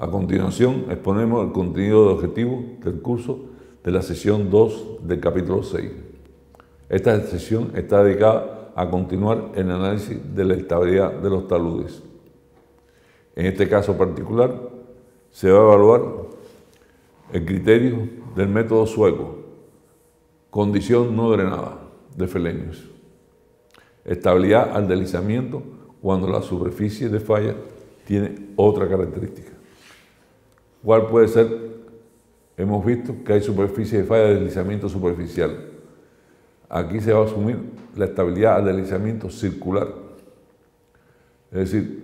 A continuación, exponemos el contenido de objetivo del curso de la sesión 2 del capítulo 6. Esta sesión está dedicada a continuar el análisis de la estabilidad de los taludes. En este caso particular, se va a evaluar el criterio del método sueco, condición no drenada de Frobenius. Estabilidad al deslizamiento cuando la superficie de falla tiene otra característica. ¿Cuál puede ser? Hemos visto que hay superficie de falla de deslizamiento superficial. Aquí se va a asumir la estabilidad al deslizamiento circular. Es decir,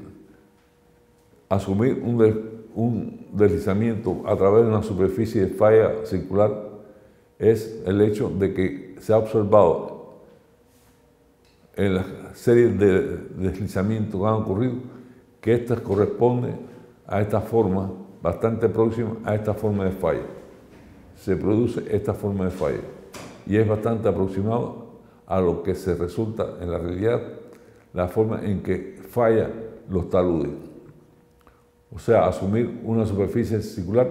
asumir un deslizamiento a través de una superficie de falla circular es el hecho de que se ha observado en la serie de deslizamientos que han ocurrido que estas corresponden a esta forma bastante próxima a esta forma de falla. Se produce esta forma de falla y es bastante aproximado a lo que se resulta en la realidad la forma en que fallan los taludes. O sea, asumir una superficie circular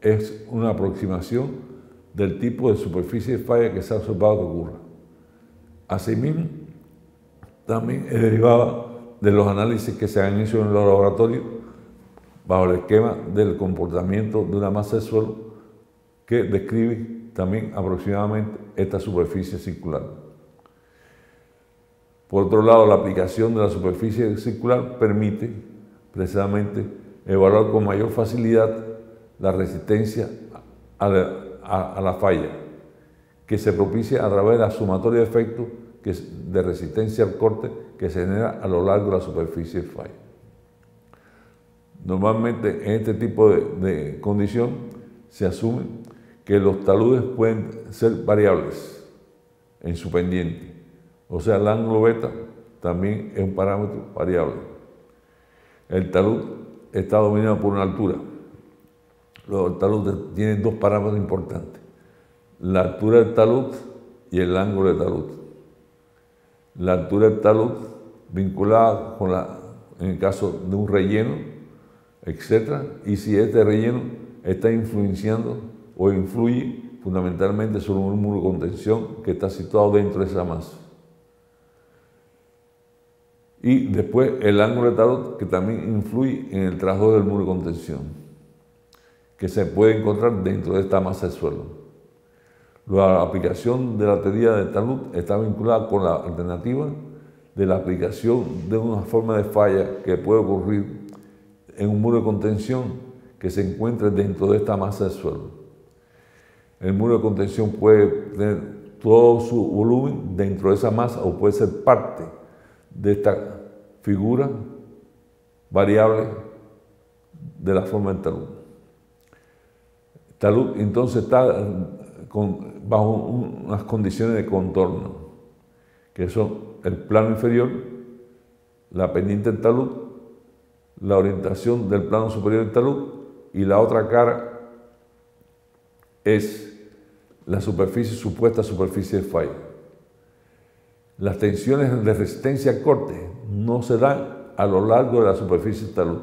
es una aproximación del tipo de superficie de falla que se ha observado que ocurra. Asimismo, también es derivada de los análisis que se han hecho en los laboratorios bajo el esquema del comportamiento de una masa de suelo que describe también aproximadamente esta superficie circular. Por otro lado, la aplicación de la superficie circular permite precisamente evaluar con mayor facilidad la resistencia a la falla, que se propicia a través de la sumatoria de efectos de resistencia al corte que se genera a lo largo de la superficie de falla. Normalmente en este tipo de condición se asume que los taludes pueden ser variables en su pendiente. O sea, el ángulo beta también es un parámetro variable. El talud está dominado por una altura. Los taludes tienen dos parámetros importantes: la altura del talud y el ángulo del talud. La altura del talud vinculada con en el caso de un relleno, etc. Y si este relleno está influenciando o influye fundamentalmente sobre un muro de contención que está situado dentro de esa masa. Y después el ángulo de talud, que también influye en el trabajo del muro de contención, que se puede encontrar dentro de esta masa de suelo. La aplicación de la teoría del talud está vinculada con la alternativa de la aplicación de una forma de falla que puede ocurrir en un muro de contención que se encuentre dentro de esta masa de suelo. El muro de contención puede tener todo su volumen dentro de esa masa o puede ser parte de esta figura variable de la forma del talud. El talud entonces está bajo unas condiciones de contorno, que son el plano inferior, la pendiente del talud, la orientación del plano superior del talud, y la otra cara es la supuesta superficie de falla. Las tensiones de resistencia al corte no se dan a lo largo de la superficie del talud,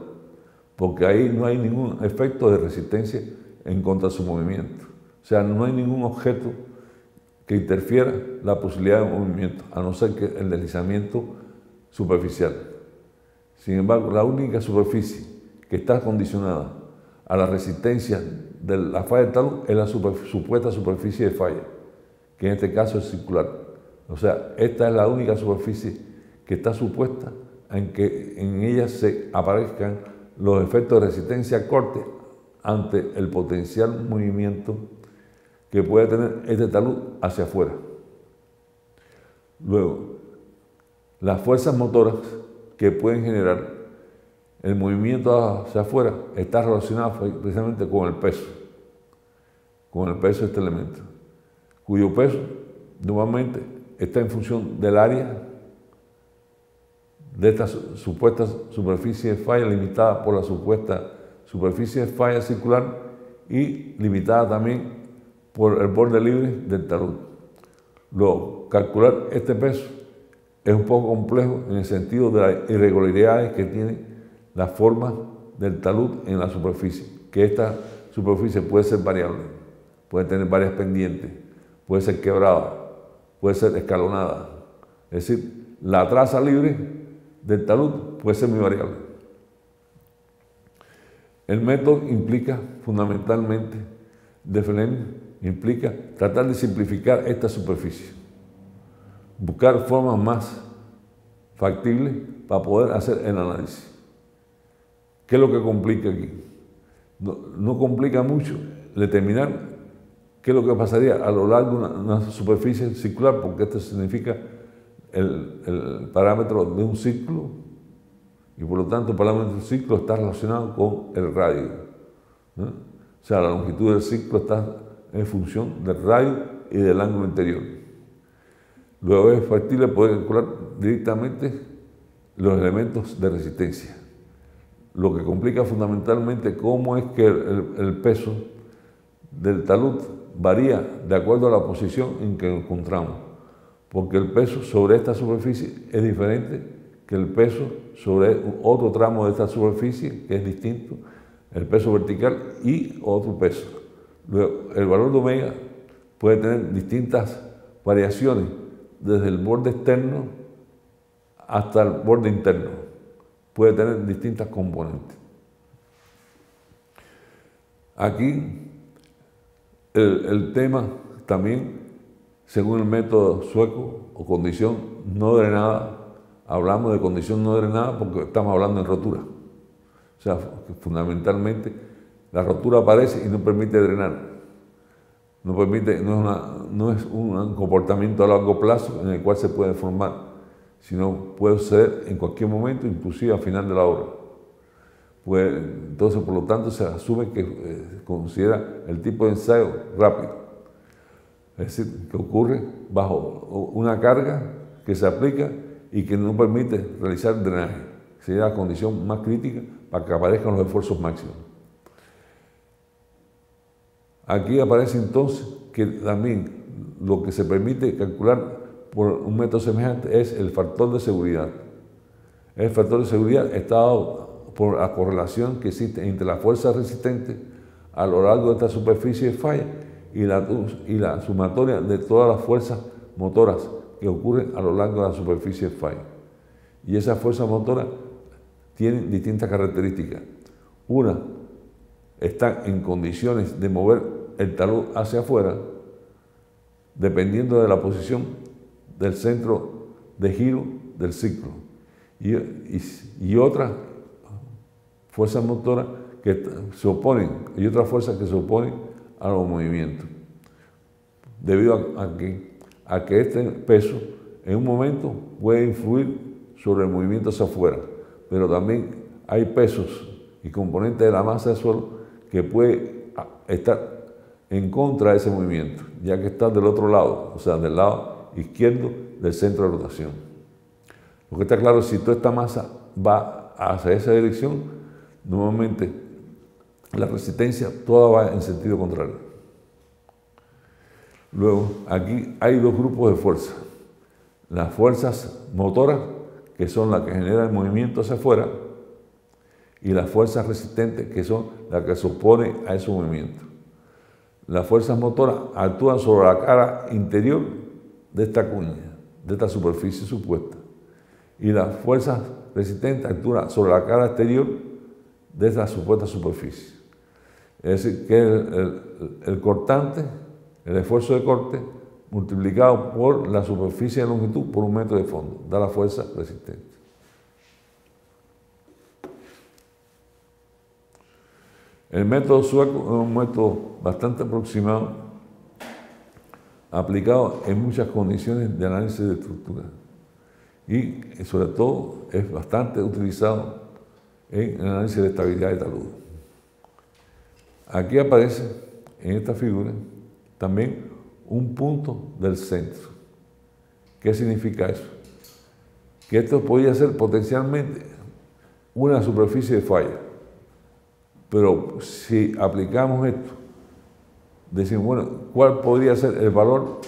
porque ahí no hay ningún efecto de resistencia en contra de su movimiento. O sea, no hay ningún objeto que interfiera la posibilidad de movimiento, a no ser que el deslizamiento superficial. Sin embargo, la única superficie que está condicionada a la resistencia de la falla del talud es la supuesta superficie de falla, que en este caso es circular. O sea, esta es la única superficie que está supuesta en que en ella se aparezcan los efectos de resistencia al corte ante el potencial movimiento que puede tener este talud hacia afuera. Luego, las fuerzas motoras que pueden generar el movimiento hacia afuera está relacionado precisamente con el peso de este elemento, cuyo peso normalmente está en función del área de esta supuesta superficie de falla, limitada por la supuesta superficie de falla circular y limitada también por el borde libre del talud. Calcular este peso es un poco complejo en el sentido de las irregularidades que tiene la forma del talud en la superficie, que esta superficie puede ser variable, puede tener varias pendientes, puede ser quebrada, puede ser escalonada. Es decir, la traza libre del talud puede ser muy variable. El método implica fundamentalmente, de Fleming, implica tratar de simplificar esta superficie, buscar formas más factibles para poder hacer el análisis. ¿Qué es lo que complica aquí? No complica mucho determinar qué es lo que pasaría a lo largo de una superficie circular, porque esto significa el parámetro de un ciclo, y por lo tanto el parámetro del ciclo está relacionado con el radio, ¿no? O sea, la longitud del ciclo está en función del radio y del ángulo interior. Luego es factible poder calcular directamente los elementos de resistencia. Lo que complica fundamentalmente cómo es que el peso del talud varía de acuerdo a la posición en que nos encontramos, porque el peso sobre esta superficie es diferente que el peso sobre otro tramo de esta superficie, que es distinto, el peso vertical y otro peso. Luego, el valor de omega puede tener distintas variaciones desde el borde externo hasta el borde interno. Puede tener distintas componentes. Aquí el tema también, según el método sueco o condición no drenada, hablamos de condición no drenada porque estamos hablando en rotura. O sea, fundamentalmente la rotura aparece y no permite drenar. No es un comportamiento a largo plazo en el cual se puede formar, sino puede suceder en cualquier momento, inclusive al final de la obra. Pues, entonces, por lo tanto, se asume que se considera el tipo de ensayo rápido. Es decir, que ocurre bajo una carga que se aplica y que no permite realizar drenaje. Sería la condición más crítica para que aparezcan los esfuerzos máximos. Aquí aparece entonces que también lo que se permite calcular por un método semejante es el factor de seguridad. El factor de seguridad está dado por la correlación que existe entre la fuerza resistente a lo largo de esta superficie de falla y la sumatoria de todas las fuerzas motoras que ocurren a lo largo de la superficie de falla. Y esas fuerzas motoras tienen distintas características. Una, están en condiciones de mover el talud hacia afuera, dependiendo de la posición del centro de giro del ciclo. Y otras fuerzas motoras que se oponen, y otras fuerzas que se oponen a los movimientos, debido a que este peso en un momento puede influir sobre el movimiento hacia afuera, pero también hay pesos y componentes de la masa del suelo que puede estar en contra de ese movimiento, ya que está del otro lado, o sea, del lado izquierdo del centro de rotación. Lo que está claro es que si toda esta masa va hacia esa dirección, normalmente la resistencia toda va en sentido contrario. Luego, aquí hay dos grupos de fuerzas. Las fuerzas motoras, que son las que generan el movimiento hacia afuera, y las fuerzas resistentes, que son las que se oponen a ese movimiento. Las fuerzas motoras actúan sobre la cara interior de esta cuña, de esta superficie supuesta, y las fuerzas resistentes actúan sobre la cara exterior de esta supuesta superficie. Es decir, que el cortante, el esfuerzo de corte, multiplicado por la superficie de longitud por un metro de fondo, da la fuerza resistente. El método sueco es un método bastante aproximado, aplicado en muchas condiciones de análisis de estructura y sobre todo es bastante utilizado en el análisis de estabilidad de talud. Aquí aparece en esta figura también un punto del centro. ¿Qué significa eso? Que esto podría ser potencialmente una superficie de falla. Pero si aplicamos esto, decimos, bueno, ¿cuál podría ser el valor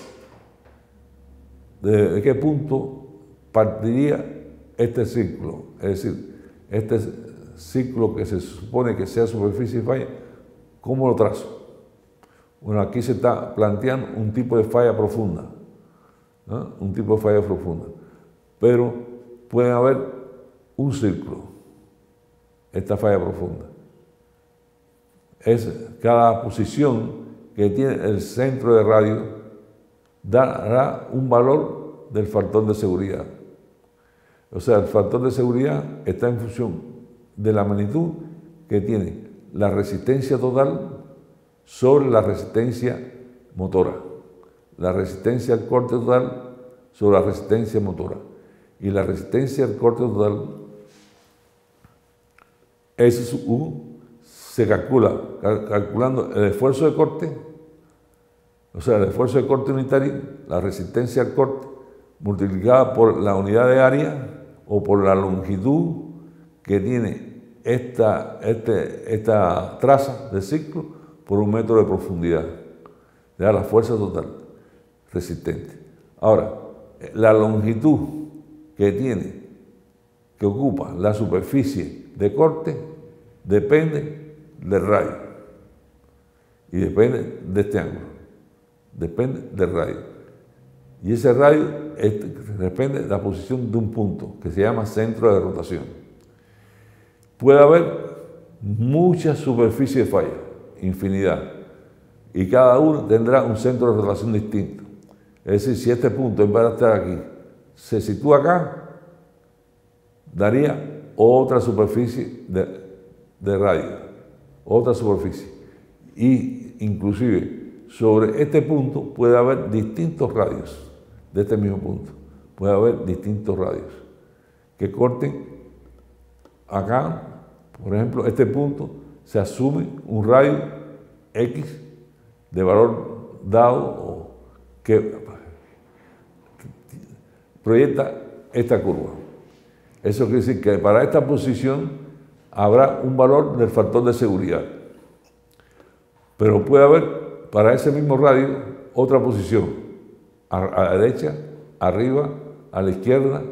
de qué punto partiría este círculo? Es decir, este ciclo que se supone que sea superficie de falla, ¿cómo lo trazo? Bueno, aquí se está planteando un tipo de falla profunda, ¿no? Un tipo de falla profunda. Pero puede haber un círculo, esta falla profunda. Es cada posición que tiene el centro de radio dará un valor del factor de seguridad. O sea, el factor de seguridad está en función de la magnitud que tiene la resistencia total sobre la resistencia motora. La resistencia al corte total sobre la resistencia motora. Y la resistencia al corte total, se calcula calculando el esfuerzo de corte, o sea, el esfuerzo de corte unitario, la resistencia al corte, multiplicada por la unidad de área o por la longitud que tiene esta traza de ciclo por un metro de profundidad. Le da la fuerza total resistente. Ahora, la longitud que ocupa la superficie de corte, depende del radio. Y depende de este ángulo. Depende del radio. Y ese radio depende de la posición de un punto, que se llama centro de rotación. Puede haber muchas superficies de falla, infinidad, y cada uno tendrá un centro de rotación distinto. Es decir, si este punto, en vez de estar aquí, se sitúa acá, daría otra superficie de radio, otra superficie. Y inclusive sobre este punto puede haber distintos radios de este mismo punto. Puede haber distintos radios que corten acá. Por ejemplo, este punto se asume un radio X de valor dado o que proyecta esta curva. Eso quiere decir que para esta posición habrá un valor del factor de seguridad. Pero puede haber para ese mismo radio otra posición, a la derecha, arriba, a la izquierda,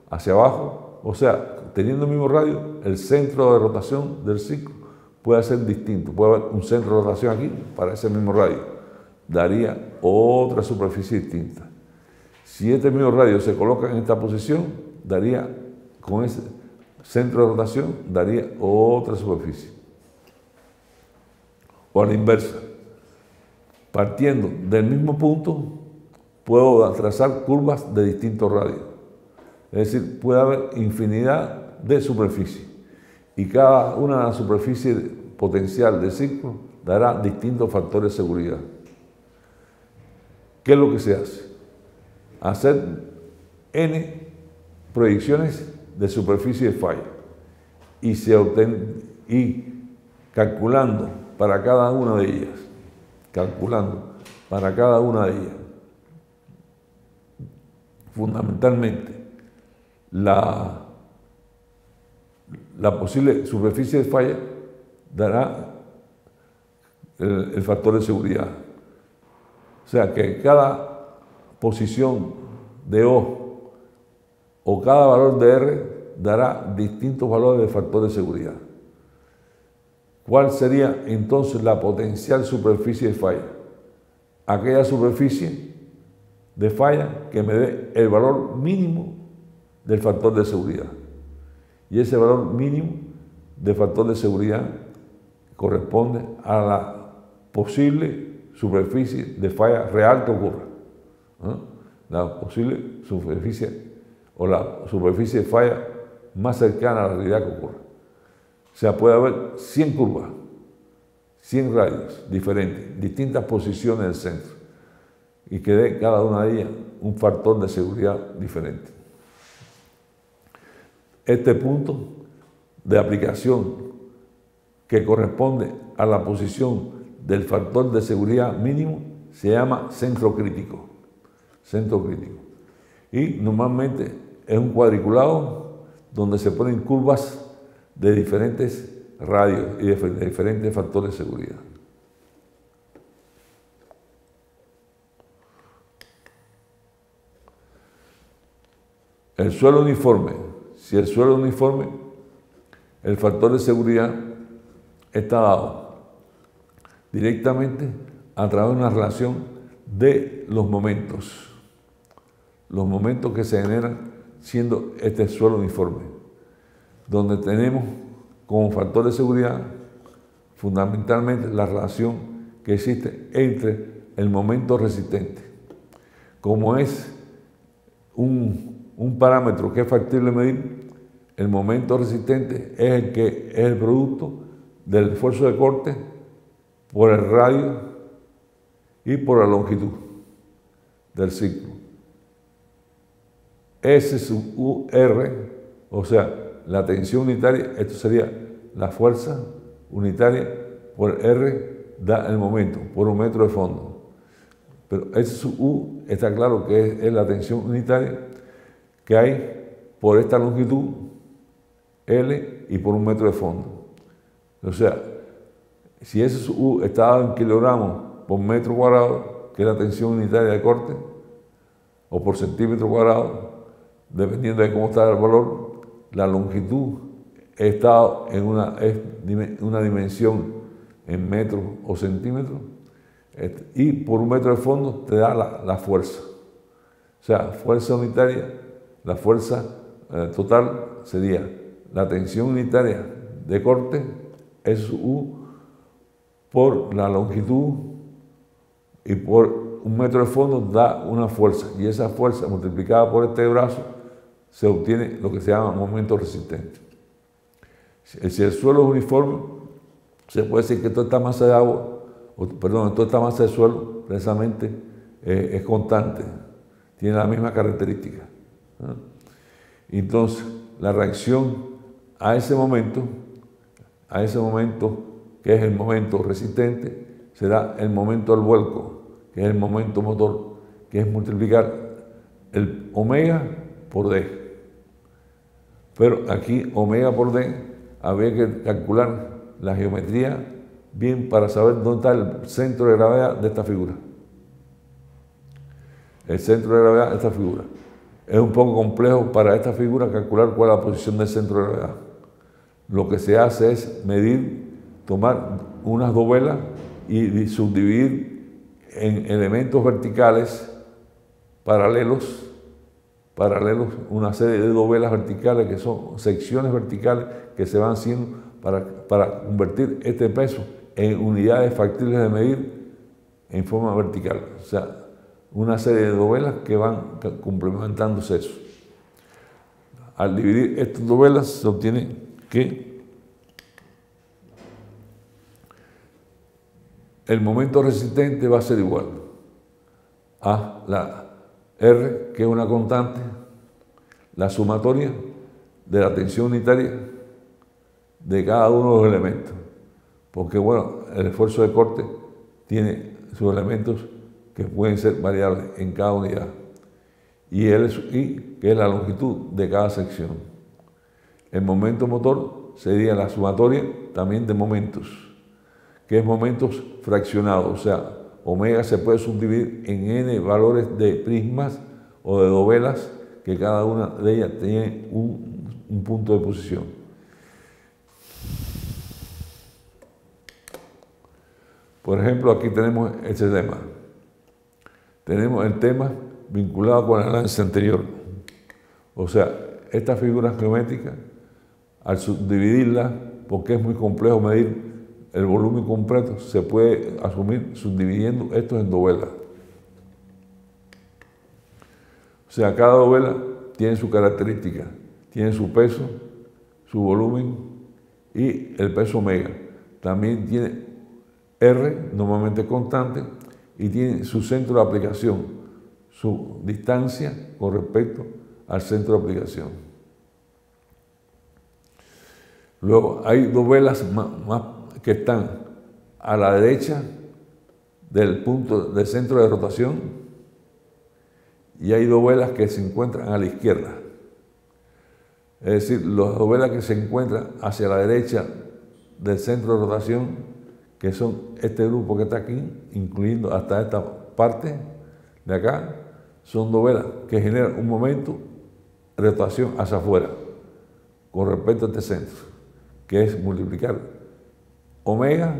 hacia abajo. O sea, teniendo el mismo radio, el centro de rotación del ciclo puede ser distinto. Puede haber un centro de rotación aquí para ese mismo radio. Daría otra superficie distinta. Si este mismo radio se coloca en esta posición, daría, con ese centro de rotación, daría otra superficie. O a la inversa. Partiendo del mismo punto, puedo trazar curvas de distintos radios. Es decir, puede haber infinidad de superficies. Y cada una de las superficies potencial del ciclo dará distintos factores de seguridad. ¿Qué es lo que se hace? Hacer n proyecciones de superficie de falla y calculando para cada una de ellas, fundamentalmente la posible superficie de falla dará el factor de seguridad. O sea que cada posición de o cada valor de R dará distintos valores de factor de seguridad. ¿Cuál sería entonces la potencial superficie de falla? Aquella superficie de falla que me dé el valor mínimo del factor de seguridad. Y ese valor mínimo de factor de seguridad corresponde a la posible superficie de falla real que ocurra. La posible superficie o la superficie de falla más cercana a la realidad que ocurra. O sea, puede haber 100 curvas, 100 radios diferentes, distintas posiciones del centro, y que dé cada una de ellas un factor de seguridad diferente. Este punto de aplicación que corresponde a la posición del factor de seguridad mínimo se llama centro crítico. Centro crítico. Y normalmente es un cuadriculado donde se ponen curvas de diferentes radios y de diferentes factores de seguridad. El suelo uniforme. Si el suelo uniforme El factor de seguridad está dado directamente a través de una relación de los momentos que se generan siendo este suelo uniforme, donde tenemos como factor de seguridad fundamentalmente la relación que existe entre el momento resistente. Como es un parámetro que es factible medir, el momento resistente es el producto del esfuerzo de corte por el radio y por la longitud del ciclo. S sub U R, o sea, la tensión unitaria, esto sería la fuerza unitaria por R da el momento, por un metro de fondo. Pero S sub U está claro que es la tensión unitaria que hay por esta longitud L y por un metro de fondo. O sea, si S sub U está dado en kilogramos por metro cuadrado, que es la tensión unitaria de corte, o por centímetro cuadrado, dependiendo de cómo está el valor, la longitud está en una dimensión en metros o centímetros, y por un metro de fondo te da la fuerza. O sea, fuerza unitaria, la fuerza total sería la tensión unitaria de corte, S U, por la longitud y por un metro de fondo da una fuerza, y esa fuerza multiplicada por este brazo se obtiene lo que se llama momento resistente. Si el suelo es uniforme, se puede decir que toda esta masa de agua, toda esta masa de suelo precisamente es constante, tiene la misma característica, ¿no? Entonces, la reacción a ese momento que es el momento resistente, será el momento del vuelco, que es el momento motor, que es multiplicar el omega por D. Pero aquí omega por D había que calcular la geometría bien para saber dónde está el centro de gravedad de esta figura. El centro de gravedad de esta figura. Es un poco complejo para esta figura calcular cuál es la posición del centro de gravedad. Lo que se hace es tomar unas dovelas y subdividir en elementos verticales paralelos una serie de dovelas verticales que son secciones verticales que se van haciendo para convertir este peso en unidades factibles de medir en forma vertical. O sea, una serie de dovelas que van complementándose eso. Al dividir estas dovelas se obtiene que el momento resistente va a ser igual a la R, que es una constante, la sumatoria de la tensión unitaria de cada uno de los elementos. Porque, bueno, el esfuerzo de corte tiene sus elementos que pueden ser variables en cada unidad. Y I, que es la longitud de cada sección. El momento motor sería la sumatoria también de momentos, que es momentos fraccionados, o sea, omega se puede subdividir en n valores de prismas o de dovelas que cada una de ellas tiene un punto de posición. Por ejemplo, aquí tenemos este tema. Tenemos el tema vinculado con el análisis anterior. O sea, estas figuras geométricas, al subdividirlas, porque es muy complejo medir el volumen completo, se puede asumir subdividiendo estos en dovelas. O sea, cada dovela tiene su característica, tiene su peso, su volumen y el peso omega. También tiene R, normalmente constante, y tiene su centro de aplicación, su distancia con respecto al centro de aplicación. Luego hay dovelas más que están a la derecha del punto del centro de rotación y hay dovelas que se encuentran a la izquierda. Es decir, las dovelas que se encuentran hacia la derecha del centro de rotación, que son este grupo que está aquí, incluyendo hasta esta parte de acá, son dovelas que generan un momento de rotación hacia afuera con respecto a este centro, que es multiplicar omega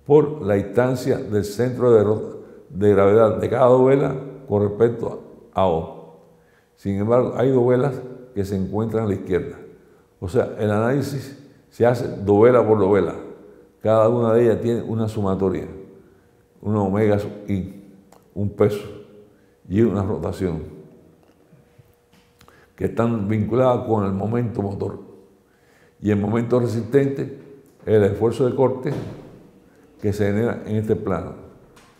por la distancia del centro de gravedad de cada dovela con respecto a O. Sin embargo, hay dovelas que se encuentran a la izquierda. O sea, el análisis se hace dovela por dovela. Cada una de ellas tiene una sumatoria, una omega sub i, un peso y una rotación, que están vinculadas con el momento motor. Y el momento resistente es el esfuerzo de corte que se genera en este plano,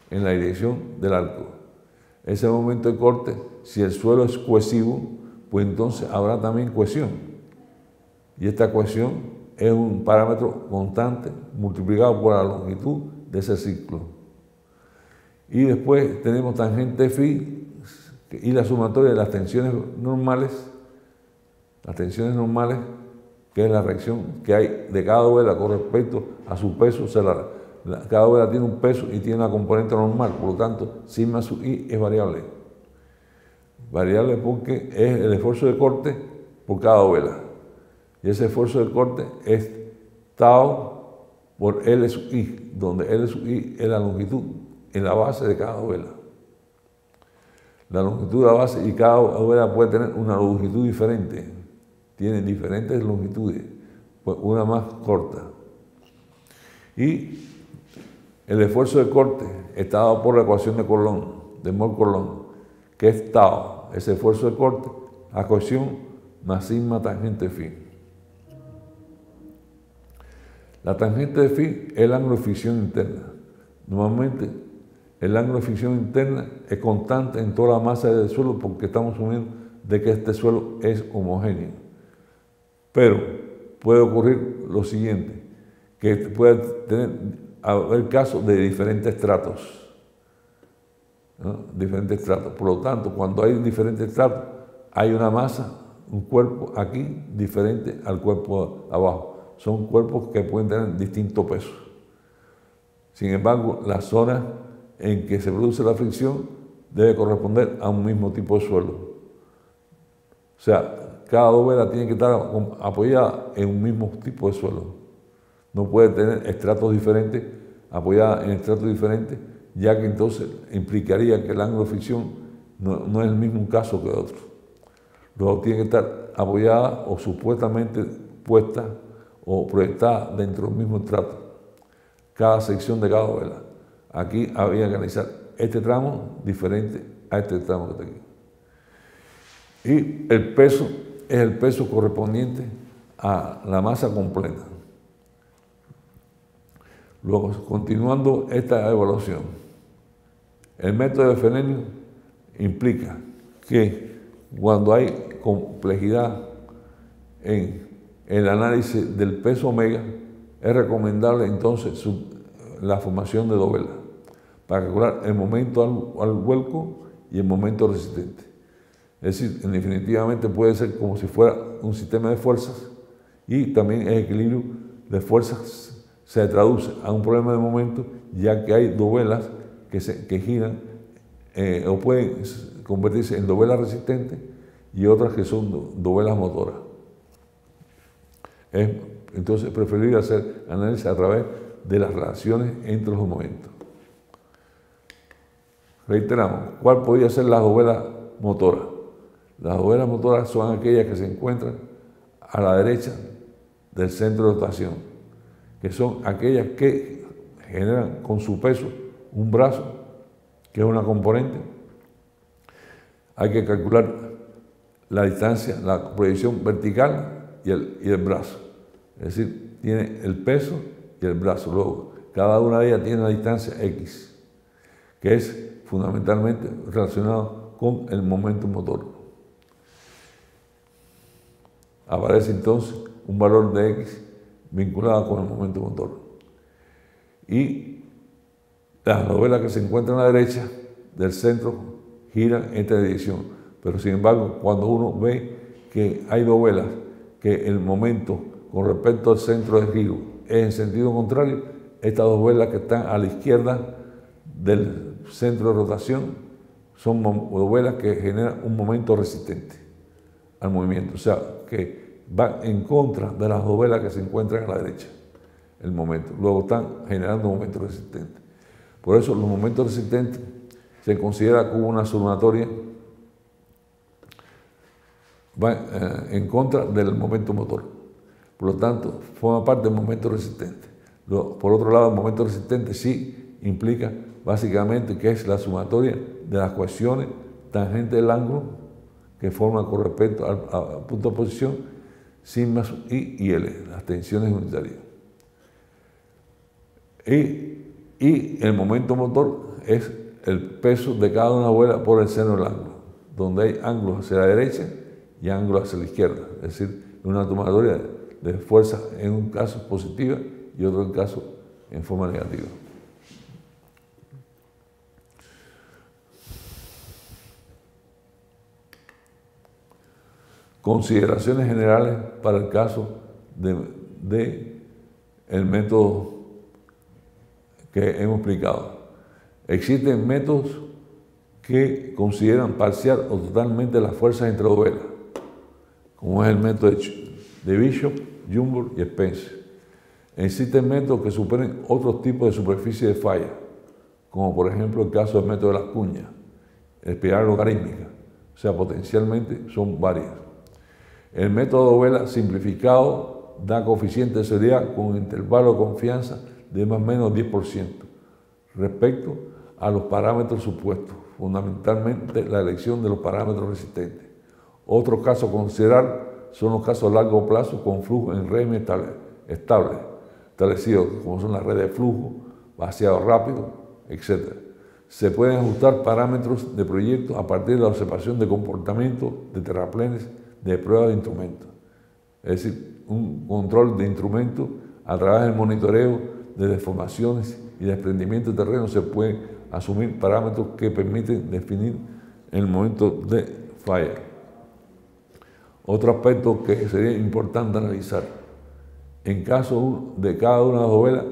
en la dirección del arco. Ese momento de corte, si el suelo es cohesivo, pues entonces habrá también cohesión. Y esta cohesión es un parámetro constante multiplicado por la longitud de ese ciclo. Y después tenemos tangente phi y la sumatoria de las tensiones normales, que es la reacción que hay de cada dovela con respecto a su peso. O sea, cada dovela tiene un peso y tiene una componente normal, por lo tanto, sigma sub i es variable. Variable porque es el esfuerzo de corte por cada dovela. Y ese esfuerzo de corte es tau por L sub i, donde L sub i es la longitud en la base de cada dovela. La longitud de la base, y cada dovela puede tener una longitud diferente. Tiene diferentes longitudes, pues una más corta. Y el esfuerzo de corte está dado por la ecuación de Coulomb, de Moll-Coulomb, que es tau, ese esfuerzo de corte, a cohesión más sigma tangente phi. La tangente de phi es el ángulo de fricción interna. Normalmente el ángulo de fricción interna es constante en toda la masa del suelo porque estamos asumiendo de que este suelo es homogéneo. Pero puede ocurrir lo siguiente, que puede haber casos de diferentes estratos, ¿no? Diferentes estratos. Por lo tanto, cuando hay diferentes estratos, hay una masa, un cuerpo aquí diferente al cuerpo abajo. Son cuerpos que pueden tener distinto peso. Sin embargo, la zona en que se produce la fricción debe corresponder a un mismo tipo de suelo. O sea, cada dovela tiene que estar apoyada en un mismo tipo de suelo. No puede tener estratos diferentes, apoyada en estratos diferentes, ya que entonces implicaría que el ángulo de fricción no es el mismo caso que otro. Luego tiene que estar apoyada o supuestamente puesta o proyectada dentro del mismo estrato, cada sección de cada dovela. Aquí habría que analizar este tramo diferente a este tramo que está aquí. Y el peso es el peso correspondiente a la masa completa. Luego, continuando esta evaluación, el método de Fresnel implica que cuando hay complejidad en el análisis del peso omega, es recomendable entonces la formación de dovelas para calcular el momento al vuelco y el momento resistente. Es decir, definitivamente puede ser como si fuera un sistema de fuerzas, y también el equilibrio de fuerzas se traduce a un problema de momento, ya que hay dovelas que giran o pueden convertirse en dovelas resistentes y otras que son dovelas motoras. Es entonces preferible hacer análisis a través de las relaciones entre los momentos. Reiteramos, ¿cuál podría ser la dovela motora? Las dovelas motoras son aquellas que se encuentran a la derecha del centro de rotación, que son aquellas que generan con su peso un brazo, que es una componente. Hay que calcular la distancia, la proyección vertical y el brazo. Es decir, tiene el peso y el brazo. Luego, cada una de ellas tiene una distancia X, que es fundamentalmente relacionado con el momento motor. Aparece entonces un valor de X vinculado con el momento motor. Y las dovelas que se encuentran a la derecha del centro giran en esta dirección. Pero sin embargo, cuando uno ve que hay dovelas que el momento con respecto al centro de giro es en sentido contrario, estas dovelas que están a la izquierda del centro de rotación son dovelas que generan un momento resistente al movimiento. O sea, que van en contra de las dovelas que se encuentran a la derecha, el momento. Luego están generando momentos resistentes. Por eso los momentos resistentes se considera como una sumatoria, van en contra del momento motor. Por lo tanto, forma parte del momento resistente. Por otro lado, el momento resistente sí implica básicamente que es la sumatoria de las cohesiones tangentes del ángulo que forman con respecto al punto de posición sigma I y L, las tensiones unitarias. Y el momento motor es el peso de cada una vuela por el seno del ángulo, donde hay ángulos hacia la derecha y ángulos hacia la izquierda, es decir, una sumatoria de fuerza en un caso positiva y otro en caso en forma negativa. Consideraciones generales para el caso de el método que hemos explicado. Existen métodos que consideran parcial o totalmente las fuerzas entre dovelas, como es el método de Bishop, Jumbo y Spencer. Existen métodos que superan otros tipos de superficie de falla, como por ejemplo el caso del método de las cuñas, espiral logarítmica, o sea, potencialmente son varias. El método de dovela simplificado da coeficiente de seguridad con un intervalo de confianza de más o menos 10% respecto a los parámetros supuestos, fundamentalmente la elección de los parámetros resistentes. Otro caso a considerar son los casos a largo plazo con flujo en régimen estable, establecidos como son las redes de flujo, vaciado rápido, etc. Se pueden ajustar parámetros de proyecto a partir de la observación de comportamiento de terraplenes de prueba de instrumentos. Es decir, un control de instrumentos a través del monitoreo de deformaciones y desprendimiento de terreno se pueden asumir parámetros que permiten definir el momento de falla. Otro aspecto que sería importante analizar: en caso de cada una de las dovelas,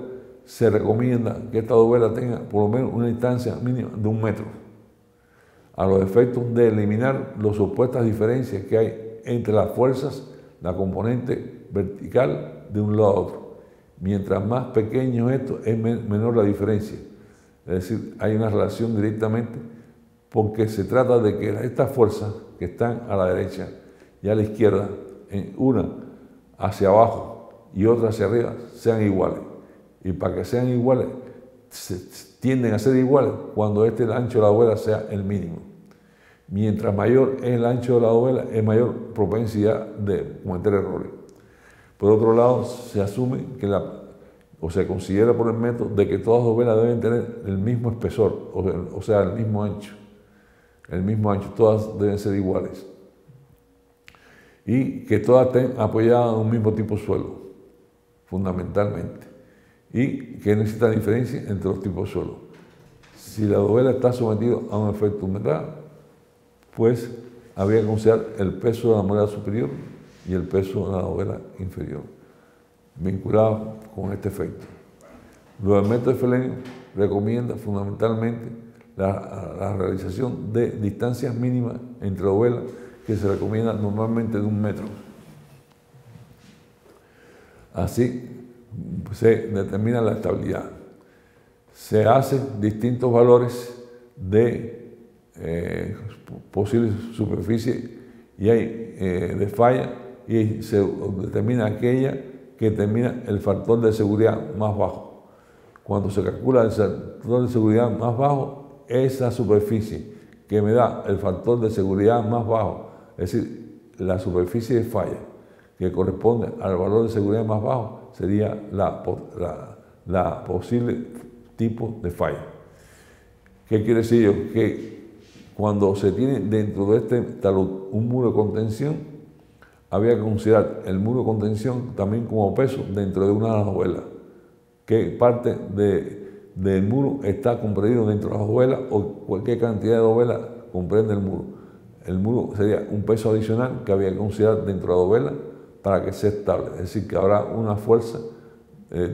se recomienda que esta dovela tenga por lo menos una distancia mínima de 1 metro, a los efectos de eliminar las supuestas diferencias que hay entre las fuerzas, la componente vertical de un lado a otro. Mientras más pequeño esto, es menor la diferencia. Es decir, hay una relación directamente porque se trata de que estas fuerzas que están a la derecha y a la izquierda, una hacia abajo y otra hacia arriba, sean iguales. Y para que sean iguales, tienden a ser iguales cuando el ancho de la dovela sea el mínimo. Mientras mayor es el ancho de la dovela, es mayor propensidad de cometer errores. Por otro lado, se asume que se considera por el método de que todas las dovelas deben tener el mismo espesor, o sea, el mismo ancho. El mismo ancho, todas deben ser iguales. Y que todas estén apoyadas en un mismo tipo de suelo, fundamentalmente. Y que no exista diferencia entre los tipos de suelo. Si la dovela está sometida a un efecto humedad, pues habría que considerar el peso de la dovela superior y el peso de la dovela inferior, vinculados con este efecto. Luego, el método de Felenio recomienda fundamentalmente la realización de distancias mínimas entre dovelas, que se recomienda normalmente de 1 metro. Así se determina la estabilidad. Se hacen distintos valores de posibles superficies y hay de falla, y se determina aquella que determina el factor de seguridad más bajo. Cuando se calcula el factor de seguridad más bajo, esa superficie que me da el factor de seguridad más bajo, es decir, la superficie de falla que corresponde al valor de seguridad más bajo, sería la posible tipo de falla. ¿Qué quiere decir yo? Que cuando se tiene dentro de este talud un muro de contención, había que considerar el muro de contención también como peso dentro de una de las dovelas. ¿Qué parte del muro está comprendido dentro de las dovelas o cualquier cantidad de dovelas comprende el muro? El muro sería un peso adicional que había que considerar dentro de la dovela para que sea estable. Es decir, que habrá una fuerza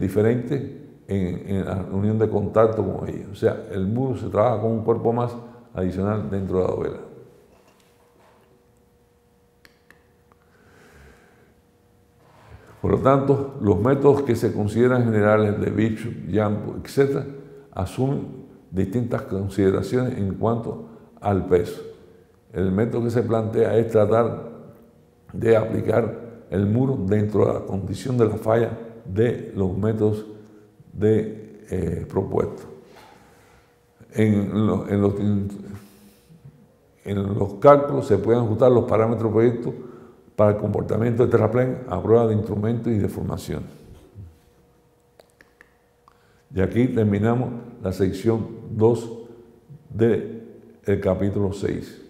diferente en la unión de contacto con ella. O sea, el muro se trabaja con un cuerpo más adicional dentro de la dovela. Por lo tanto, los métodos que se consideran generales de Bishop, Young, etc., asumen distintas consideraciones en cuanto al peso. El método que se plantea es tratar de aplicar el muro dentro de la condición de la falla de los métodos propuestos. En los cálculos se pueden ajustar los parámetros proyectos para el comportamiento de terraplén a prueba de instrumentos y de formación. Y aquí terminamos la sección 2 del capítulo 6.